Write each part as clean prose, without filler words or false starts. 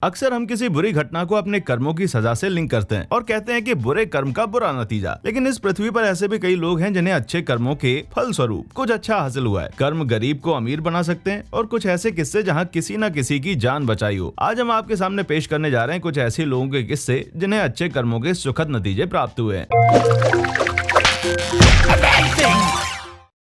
अक्सर हम किसी बुरी घटना को अपने कर्मों की सजा से लिंक करते हैं और कहते हैं कि बुरे कर्म का बुरा नतीजा। लेकिन इस पृथ्वी पर ऐसे भी कई लोग हैं जिन्हें अच्छे कर्मों के फल स्वरूप कुछ अच्छा हासिल हुआ है। कर्म गरीब को अमीर बना सकते हैं और कुछ ऐसे किस्से जहां किसी न किसी की जान बचाई हो। आज हम आपके सामने पेश करने जा रहे हैं कुछ ऐसे लोगों के किस्से जिन्हें अच्छे कर्मों के सुखद नतीजे प्राप्त हुए हैं।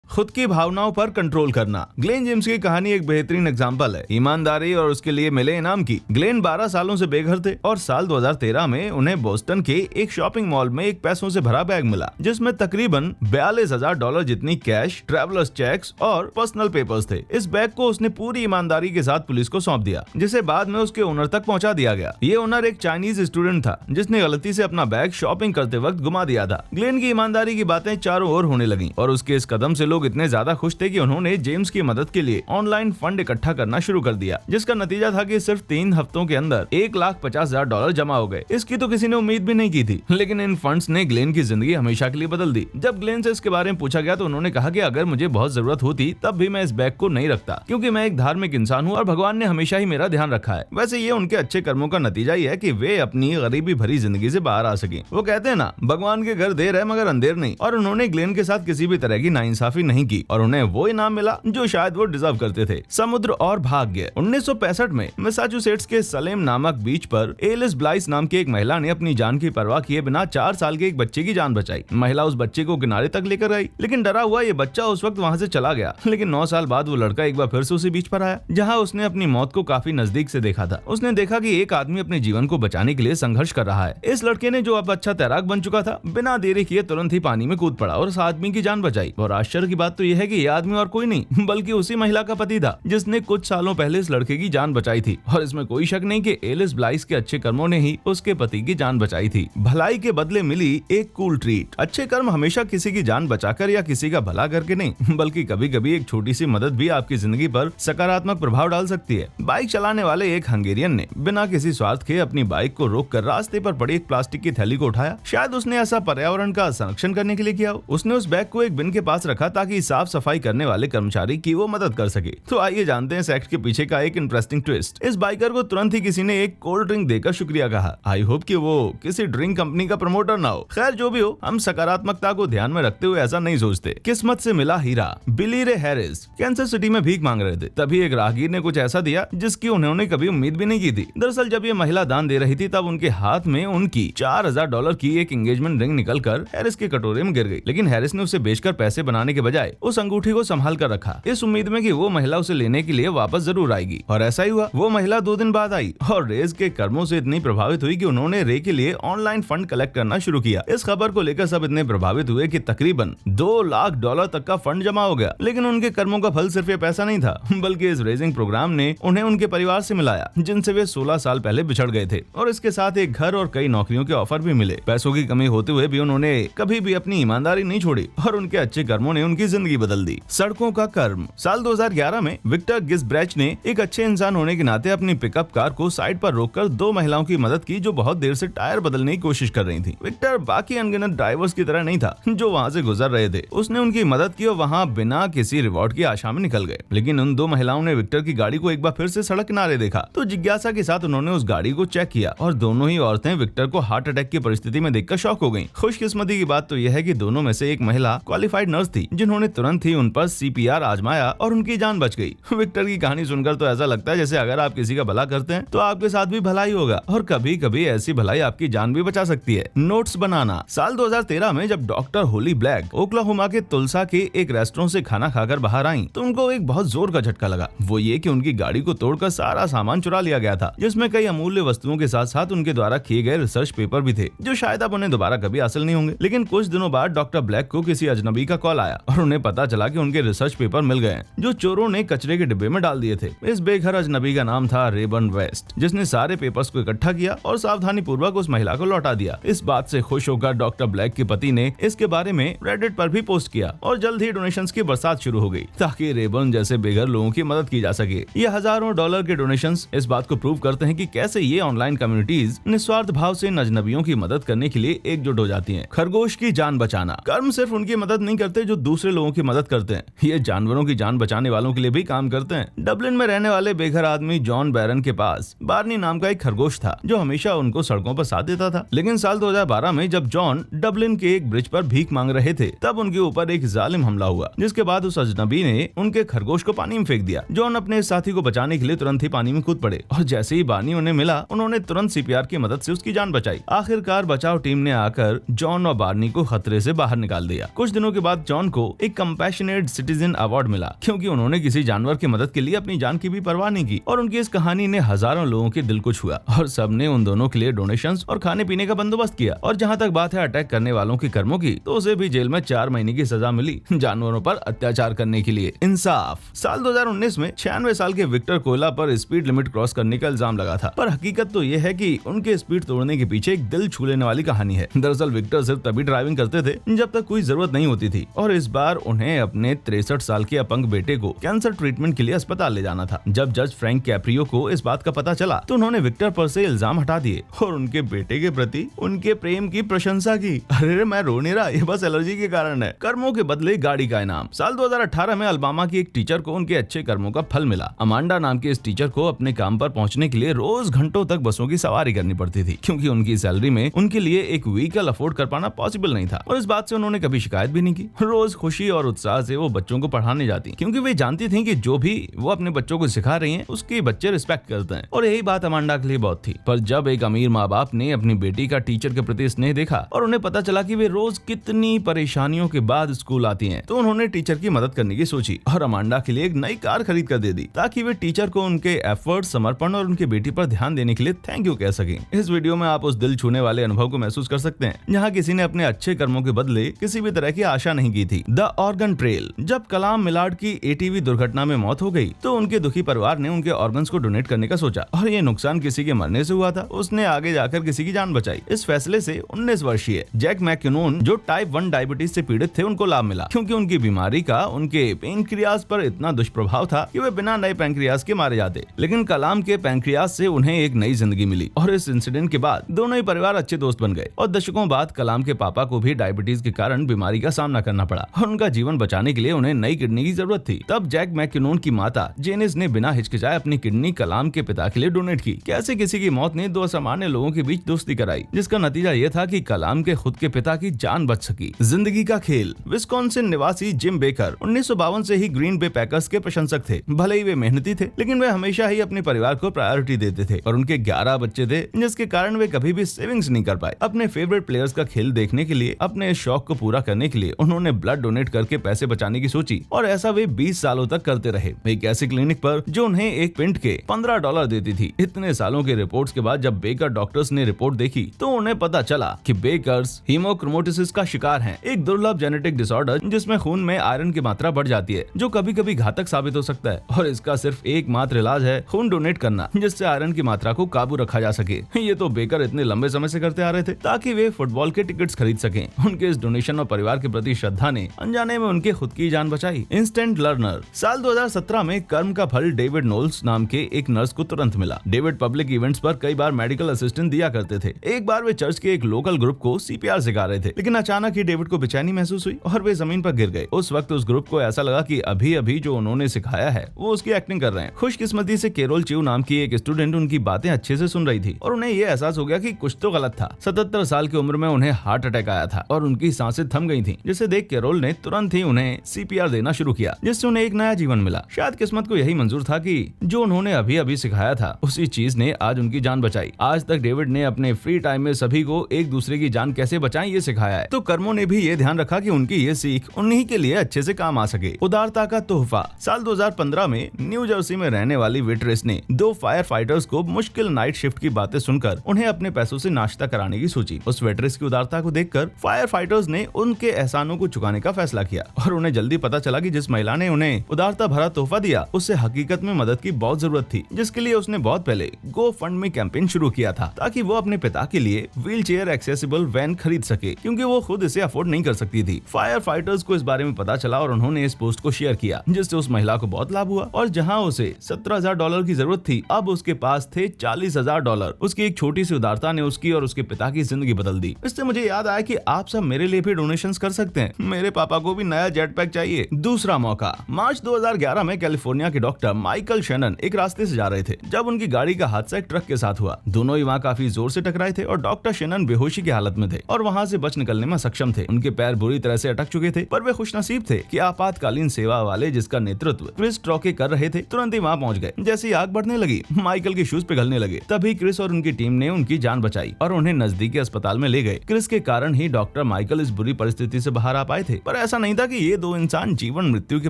खुद की भावनाओं पर कंट्रोल करना। ग्लेन जेम्स की कहानी एक बेहतरीन एग्जांपल है ईमानदारी और उसके लिए मिले इनाम की। ग्लेन 12 सालों से बेघर थे और साल 2013 में उन्हें बोस्टन के एक शॉपिंग मॉल में एक पैसों से भरा बैग मिला जिसमें तकरीबन $42,000 जितनी कैश, ट्रैवलर्स चेक्स और पर्सनल पेपर्स थे। इस बैग को उसने पूरी ईमानदारी के साथ पुलिस को सौंप दिया, जिसे बाद में उसके ओनर तक पहुंचा दिया गया। ये ओनर एक चाइनीज स्टूडेंट था जिसने गलती से अपना बैग शॉपिंग करते वक्त गुमा दिया था। ग्लेन की ईमानदारी की बातें चारों ओर होने लगी और उसके इस कदम से लोग इतने ज्यादा खुश थे कि उन्होंने जेम्स की मदद के लिए ऑनलाइन फंड इकट्ठा करना शुरू कर दिया, जिसका नतीजा था कि सिर्फ 3 हफ्तों के अंदर $1,50,000 जमा हो गए। इसकी तो किसी ने उम्मीद भी नहीं की थी, लेकिन इन फंड्स ने ग्लेन की जिंदगी हमेशा के लिए बदल दी। जब ग्लेन से इसके बारे में पूछा गया तो उन्होंने कहा कि अगर मुझे बहुत जरूरत होती तब भी मैं इस बैग को नहीं रखता, क्योंकि मैं एक धार्मिक इंसान हूँ और भगवान ने हमेशा ही मेरा ध्यान रखा है। वैसे ये उनके अच्छे कर्मों का नतीजा ही है कि वे अपनी गरीबी भरी जिंदगी से बाहर आ सके। वो कहते हैं ना, भगवान के घर देर है मगर अंधेर नहीं। और उन्होंने ग्लेन के साथ किसी भी तरह की नाइंसाफी नहीं की और उन्हें वो इनाम मिला जो शायद वो डिजर्व करते थे। समुद्र और भाग्य। 1965 में मैसाचुसेट्स के सलेम नामक बीच पर एलिस ब्लाइस नाम की एक महिला ने अपनी जान की परवाह किए बिना 4 साल के एक बच्चे की जान बचाई। महिला उस बच्चे को किनारे तक लेकर आई, लेकिन डरा हुआ ये बच्चा उस वक्त वहां से चला गया। लेकिन 9 साल बाद वो लड़का एक बार फिर से उसी बीच पर आया जहां उसने अपनी मौत को काफी नजदीक से देखा था। उसने देखा कि एक आदमी अपने जीवन को बचाने के लिए संघर्ष कर रहा है। इस लड़के ने, जो अब अच्छा तैराक बन चुका था, बिना देरी किए तुरंत ही पानी में कूद पड़ा और उस आदमी की जान बचाई। और आश्चर्य की बात तो यह है कि यह आदमी और कोई नहीं बल्कि उसी महिला का पति था जिसने कुछ सालों पहले इस लड़के की जान बचाई थी। और इसमें कोई शक नहीं कि एलिस ब्लाइस के अच्छे कर्मों ने ही उसके पति की जान बचाई थी। भलाई के बदले मिली एक कूल ट्रीट। अच्छे कर्म हमेशा किसी की जान बचाकर या किसी का भला करके नहीं, बल्कि कभी कभी एक छोटी सी मदद भी आपकी जिंदगी पर सकारात्मक प्रभाव डाल सकती है। बाइक चलाने वाले एक हंगेरियन ने बिना किसी स्वार्थ के अपनी बाइक को रोककर रास्ते पर पड़ी एक प्लास्टिक की थैली को उठाया। शायद उसने ऐसा पर्यावरण का संरक्षण करने के लिए किया हो। उसने उस बैग को एक बिन के पास रखा ताकि साफ सफाई करने वाले कर्मचारी की वो मदद कर सके। तो आइए जानते हैं इस एक्ट के पीछे का एक इंटरेस्टिंग ट्विस्ट। इस बाइकर को तुरंत ही किसी ने एक कोल्ड ड्रिंक देकर शुक्रिया कहा। आई होप कि वो किसी ड्रिंक कंपनी का प्रमोटर ना हो। खैर जो भी हो, हम सकारात्मकता को ध्यान में रखते हुए ऐसा नहीं सोचते। किस्मत से मिला हीरा। बिली रे हैरिस कैंसस सिटी में भीख मांग रहे थे, तभी एक राहगीर ने कुछ ऐसा दिया जिसकी उन्होंने कभी उम्मीद भी नहीं की थी। दरअसल जब ये महिला दान दे रही थी तब उनके हाथ में उनकी $4,000 की एक एंगेजमेंट रिंग निकलकर हैरिस के कटोरे में गिर गई। लेकिन हैरिस ने उसे बेचकर पैसे बनाने के बजाय उस अंगूठी को संभाल कर रखा, इस उम्मीद में कि वो महिला उसे लेने के लिए वापस जरूर आएगी। और ऐसा ही हुआ। वो महिला 2 दिन बाद आई और रेज के कर्मों से इतनी प्रभावित हुई कि उन्होंने रे के लिए ऑनलाइन फंड कलेक्ट करना शुरू किया। इस खबर को लेकर सब इतने प्रभावित हुए कि तकरीबन $2 लाख तक का फंड जमा हो गया। लेकिन उनके कर्मों का फल सिर्फ ये पैसा नहीं था, बल्कि इस रेजिंग प्रोग्राम ने उन्हें उनके परिवार से मिलाया जिनसे वे 16 साल पहले बिछड़ गए थे। और इसके साथ एक घर और कई नौकरियों के ऑफर भी मिले। पैसों की कमी होते हुए भी उन्होंने कभी भी अपनी ईमानदारी नहीं छोड़ी और उनके अच्छे कर्मों ने उनकी जिंदगी बदल दी। सड़कों का कर्म। साल 2011 में विक्टर गिस्ब्रेच ने एक अच्छे इंसान होने के नाते अपनी पिकअप कार को साइड पर रोककर 2 महिलाओं की मदद की जो बहुत देर से टायर बदलने की कोशिश कर रही थी। विक्टर बाकी अनगिनत ड्राइवर्स की तरह नहीं था जो वहां से गुजर रहे थे। उसने उनकी मदद की और वहां बिना किसी रिवॉर्ड की आशा में निकल गए। लेकिन उन 2 महिलाओं ने विक्टर की गाड़ी को एक बार फिर से सड़क किनारे देखा तो जिज्ञासा के साथ उन्होंने उस गाड़ी को चेक किया और दोनों ही औरतें विक्टर को हार्ट अटैक की परिस्थिति में देखकर शॉक हो गयी। खुशकिस्मती की बात तो यह है कि दोनों में से एक महिला क्वालिफाइड नर्स थी जिन्होंने तुरंत ही उन पर CPR आजमाया और उनकी जान बच गई। विक्टर की कहानी सुनकर तो ऐसा लगता है जैसे अगर आप किसी का भला करते हैं तो आपके साथ भी भलाई होगा और कभी कभी ऐसी भलाई आपकी जान भी बचा सकती है। नोट्स बनाना। साल 2013 में जब डॉक्टर होली ब्लैक ओक्लाहोमा के तुलसा के एक रेस्टोरेंट से खाना खाकर बाहर आई तो उनको एक बहुत जोर का झटका लगा। वो ये कि उनकी गाड़ी को तोड़कर सारा सामान चुरा लिया गया था, जिसमें कई अमूल्य वस्तुओं के साथ साथ उनके द्वारा किए गए रिसर्च पेपर भी थे जो शायद अब उन्हें दोबारा कभी हासिल नहीं होंगे। लेकिन कुछ दिनों बाद डॉक्टर ब्लैक को किसी अजनबी का कॉल आया और उन्हें पता चला कि उनके रिसर्च पेपर मिल गए जो चोरों ने कचरे के डिब्बे में डाल दिए थे। इस बेघर अजनबी का नाम था रेबन वेस्ट, जिसने सारे पेपर्स को इकट्ठा किया और सावधानी पूर्वक उस महिला को लौटा दिया। इस बात से खुश होकर डॉक्टर ब्लैक के पति ने इसके बारे में रेडिट पर भी पोस्ट किया और जल्द ही डोनेशंस की बरसात शुरू हो गई ताकि रेबन जैसे बेघर लोगों की मदद की जा सके। ये हजारों डॉलर के डोनेशंस इस बात को प्रूव करते हैं कि कैसे ये ऑनलाइन कम्युनिटीज निस्वार्थ भाव से अजनबियों की मदद करने के लिए एकजुट हो जाती हैं। खरगोश की जान बचाना। कर्म सिर्फ उनकी मदद नहीं करते जो दूसरे दूसरे लोगों की मदद करते हैं। ये जानवरों की जान बचाने वालों के लिए भी काम करते हैं। डबलिन में रहने वाले बेघर आदमी जॉन बैरन के पास बार्नी नाम का एक खरगोश था जो हमेशा उनको सड़कों पर साथ देता था। लेकिन साल 2012 में जब जॉन डबलिन के एक ब्रिज पर भीख मांग रहे थे तब उनके ऊपर एक जालिम हमला हुआ, जिसके बाद उस अजनबी ने उनके खरगोश को पानी में फेंक दिया। जॉन अपने साथी को बचाने के लिए तुरंत ही पानी में कूद पड़े और जैसे ही बार्नी उन्हें मिला उन्होंने तुरंत सीपीआर की मदद से उसकी जान बचाई। आखिरकार बचाव टीम ने आकर जॉन और बार्नी को खतरे से बाहर निकाल दिया। कुछ दिनों के बाद जॉन को एक कंपैशनेट सिटीजन अवार्ड मिला क्योंकि उन्होंने किसी जानवर की मदद के लिए अपनी जान की भी परवाह नहीं की और उनकी इस कहानी ने हजारों लोगों के दिल को छुआ और सबने उन दोनों के लिए डोनेशंस और खाने पीने का बंदोबस्त किया। और जहाँ तक बात है अटैक करने वालों के कर्मों की, तो उसे भी जेल में 4 महीने की सजा मिली जानवरों पर अत्याचार करने के लिए। इंसाफ। साल 2019 में 96 साल के विक्टर कोयला पर स्पीड लिमिट क्रॉस करने का इल्जाम लगा था, पर हकीकत तो ये है कि उनके स्पीड तोड़ने के पीछे एक दिल छू लेने वाली कहानी है। दरअसल विक्टर सिर्फ तभी ड्राइविंग करते थे जब तक कोई जरूरत नहीं होती थी और इस बार उन्हें अपने 63 साल के अपंग बेटे को कैंसर ट्रीटमेंट के लिए अस्पताल ले जाना था। जब जज फ्रैंक कैप्रियो को इस बात का पता चला तो उन्होंने विक्टर पर से इल्जाम हटा दिए और उनके बेटे के प्रति उनके प्रेम की प्रशंसा की। अरे मैं रो नहीं रहा, ये बस एलर्जी के कारण है। कर्मों के बदले गाड़ी का इनाम। साल 2018 में अल्बामा की एक टीचर को उनके अच्छे कर्मों का फल मिला। अमांडा नाम के इस टीचर को अपने काम पर पहुंचने के लिए रोज घंटों तक बसों की सवारी करनी पड़ती थी क्योंकि उनकी सैलरी में उनके लिए एक व्हीकल अफोर्ड कर पाना पॉसिबल नहीं था और इस बात से उन्होंने कभी शिकायत भी नहीं की। रोज खुशी और उत्साह से वो बच्चों को पढ़ाने जाती क्योंकि वे जानती थी कि जो भी वो अपने बच्चों को सिखा रही हैं उसके बच्चे रिस्पेक्ट करते हैं और यही बात अमांडा के लिए बहुत थी। पर जब एक अमीर माँ बाप ने अपनी बेटी का टीचर के प्रति स्नेह देखा और उन्हें पता चला कि वे रोज कितनी परेशानियों के बाद स्कूल आती हैं, तो उन्होंने टीचर की मदद करने की सोची और अमांडा के लिए एक नई कार खरीद कर दे दी ताकि वे टीचर को उनके एफर्ट, समर्पण और उनके बेटी पर ध्यान देने के लिए थैंक यू कह सकें। इस वीडियो में आप उस दिल छूने वाले अनुभव को महसूस कर सकते हैं जहाँ किसी ने अपने अच्छे कर्मों के बदले किसी भी तरह की आशा नहीं की थी। The organ trail. जब कलाम मिलार्ड की एटीवी दुर्घटना में मौत हो गई तो उनके दुखी परिवार ने उनके ऑर्गन्स को डोनेट करने का सोचा और ये नुकसान किसी के मरने से हुआ था, उसने आगे जाकर किसी की जान बचाई। इस फैसले से 19 वर्षीय जैक मैकिनोन जो टाइप 1 डायबिटीज से पीड़ित थे उनको लाभ मिला क्योंकि उनकी बीमारी का उनके पैंक्रियाज पर इतना दुष्प्रभाव था कि वे बिना नए पैंक्रियाज के मारे जाते। लेकिन कलाम के पैंक्रियाज से उन्हें एक नई जिंदगी मिली और इस इंसिडेंट के बाद दोनों ही परिवार अच्छे दोस्त बन गए और दशकों बाद कलाम के पापा को भी डायबिटीज के कारण बीमारी का सामना करना पड़ा और उनका जीवन बचाने के लिए उन्हें नई किडनी की जरूरत थी। तब जैक मैकिनोन की माता जेनिस ने बिना हिचकिचाए अपनी किडनी कलाम के पिता के लिए डोनेट की। कैसे किसी की मौत ने दो सामान्य लोगों के बीच दोस्ती कराई, जिसका नतीजा ये था कि कलाम के खुद के पिता की जान बच सकी। जिंदगी का खेल। विस्कॉन्सिन निवासी जिम बेकर 1952 से ही ग्रीन बे पैकर्स के प्रशंसक थे। भले ही वे मेहनती थे लेकिन वे हमेशा ही अपने परिवार को प्रायोरिटी देते थे और उनके 11 बच्चे थे जिसके कारण वे कभी भी सेविंग्स नहीं कर पाए। अपने फेवरेट प्लेयर्स का खेल देखने के लिए, अपने शौक को पूरा करने के लिए उन्होंने ब्लड डोनेट करके पैसे बचाने की सोची और ऐसा वे 20 सालों तक करते रहे। एक ऐसी क्लिनिक पर जो उन्हें एक पिंट के $15 देती थी। इतने सालों के रिपोर्ट्स के बाद जब बेकर डॉक्टर्स ने रिपोर्ट देखी तो उन्हें पता चला कि बेकर्स हीमोक्रोमैटोसिस का शिकार हैं, एक दुर्लभ जेनेटिक डिसऑर्डर जिसमें खून में आयरन की मात्रा बढ़ जाती है जो कभी कभी घातक साबित हो सकता है और इसका सिर्फ एकमात्र इलाज है खून डोनेट करना जिससे आयरन की मात्रा को काबू रखा जा सके। ये तो बेकर इतने लंबे समय से करते आ रहे थे ताकि वे फुटबॉल के टिकट्स खरीद सकें। उनके इस डोनेशन और परिवार के प्रति श्रद्धा ने अनजाने में उनके खुद की जान बचाई। Instant learner. साल 2017 में कर्म का फल डेविड नोल्स नाम के एक नर्स को तुरंत मिला। डेविड पब्लिक इवेंट्स पर कई बार मेडिकल असिस्टेंट दिया करते थे। एक बार वे चर्च के एक लोकल ग्रुप को सीपीआर सिखा रहे थे लेकिन अचानक ही डेविड को बेचैनी महसूस हुई और वे जमीन पर गिर गए। उस वक्त उस ग्रुप को ऐसा लगा कि अभी अभी जो उन्होंने सिखाया है वो उसकी एक्टिंग कर रहे हैं। खुशकिस्मती से केरोल च्यू नाम की एक स्टूडेंट उनकी बातें अच्छे से सुन रही थी और उन्हें ये एहसास हो गया कि कुछ तो गलत था। 77 साल की उम्र में उन्हें हार्ट अटैक आया था और उनकी सांसें थम गई थी, जिसे देख केरोल ने तुरंत ही उन्हें सीपीआर देना शुरू किया जिससे उन्हें एक नया जीवन मिला। शायद किस्मत को यही मंजूर था कि जो उन्होंने अभी अभी सिखाया था उसी चीज ने आज उनकी जान बचाई। आज तक डेविड ने अपने फ्री टाइम में सभी को एक दूसरे की जान कैसे बचाएं ये सिखाया है, तो कर्मों ने भी ये ध्यान रखा कि उनकी ये सीख उन्हीं के लिए अच्छे से काम आ सके। उदारता का तोहफा। साल 2015 में न्यू जर्सी में रहने वाली वेट्रेस ने 2 फायर फाइटर्स को मुश्किल नाइट शिफ्ट की बातें सुनकर उन्हें अपने पैसों से नाश्ता कराने की सोची। उस वेट्रेस की उदारता को देखकर फायर फाइटर्स ने उनके एहसानों को चुकाने का फैसला किया और उन्हें जल्दी पता चला कि जिस महिला ने उन्हें उदारता भरा तोहफा दिया उससे हकीकत में मदद की बहुत जरूरत थी, जिसके लिए उसने बहुत पहले गो फंड में कैंपेन शुरू किया था ताकि वो अपने पिता के लिए व्हील चेयर एक्सेसिबल वैन खरीद सके क्योंकि वो खुद इसे अफोर्ड नहीं कर सकती थी। फायर फाइटर्स को इस बारे में पता चला और उन्होंने इस पोस्ट को शेयर किया जिससे उस महिला को बहुत लाभ हुआ और जहां उसे $17,000 की जरूरत थी अब उसके पास थे $40,000। उसकी एक छोटी सी उदारता ने उसकी और उसके पिता की जिंदगी बदल दी। इससे मुझे याद आया कि आप सब मेरे लिए भी डोनेशंस कर सकते हैं। मेरे पापा को भी नया जेट पैक चाहिए। दूसरा मौका। मार्च 2011 में कैलिफोर्निया के डॉक्टर माइकल शेनन एक रास्ते से जा रहे थे जब उनकी गाड़ी का हादसा एक ट्रक के साथ हुआ। दोनों ही वहाँ काफी जोर से टकराए थे और डॉक्टर शेनन बेहोशी की हालत में थे और वहाँ से बच निकलने में सक्षम थे। उनके पैर बुरी तरह से अटक चुके थे, पर वे खुशनसीब थे कि आपातकालीन सेवा वाले जिसका नेतृत्व क्रिस ट्रॉके कर रहे थे तुरंत ही वहाँ पहुँच गए। जैसे ही आग बढ़ने लगी, माइकल के शूज पिघलने लगे, तभी क्रिस और उनकी टीम ने उनकी जान बचाई और उन्हें नजदीकी अस्पताल में ले गए। क्रिस के कारण ही डॉक्टर माइकल इस बुरी परिस्थिति से बाहर आ पाए थे, पर ऐसा नहीं था कि ये दो इंसान जीवन मृत्यु की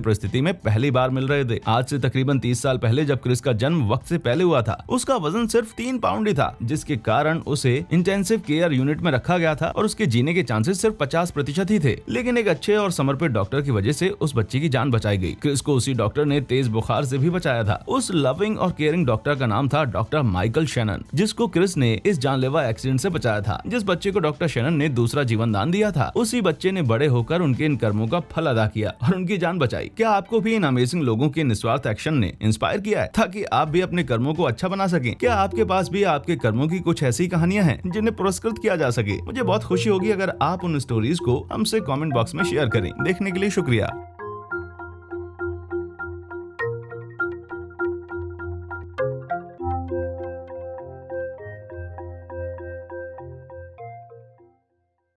परिस्थिति में पहली बार मिल रहे थे। आज से तकरीबन 30 साल पहले जब क्रिस का जन्म वक्त से पहले हुआ था, उसका वजन सिर्फ 3 पाउंड ही था, जिसके कारण उसे इंटेंसिव केयर यूनिट में रखा गया था और उसके जीने के चांसेस सिर्फ 50% ही थे। लेकिन एक अच्छे और समर्पित डॉक्टर की वजह से उस बच्चे की जान बचाई गई। क्रिस को उसी डॉक्टर ने तेज बुखार से भी बचाया था। उस लविंग और केयरिंग डॉक्टर का नाम था डॉक्टर माइकल शेनन, जिसको क्रिस ने इस जानलेवा एक्सीडेंट से बचाया था। जिस बच्चे को डॉक्टर शेनन ने दूसरा जीवन दान दिया था, उसी बच्चे ने बड़े होकर उनके इन कर्मों का फल अदा किया और उनकी जान बचाई। क्या आपको भी इन अमेजिंग लोगों के निस्वार्थ एक्शन ने इंस्पायर किया है ताकि आप भी अपने कर्मों को अच्छा बना सकें? क्या आपके पास भी आपके कर्मों की कुछ ऐसी कहानियां हैं जिन्हें पुरस्कृत किया जा सके? मुझे बहुत खुशी होगी अगर आप उन स्टोरीज को हमसे कमेंट बॉक्स में शेयर करें। देखने के लिए शुक्रिया।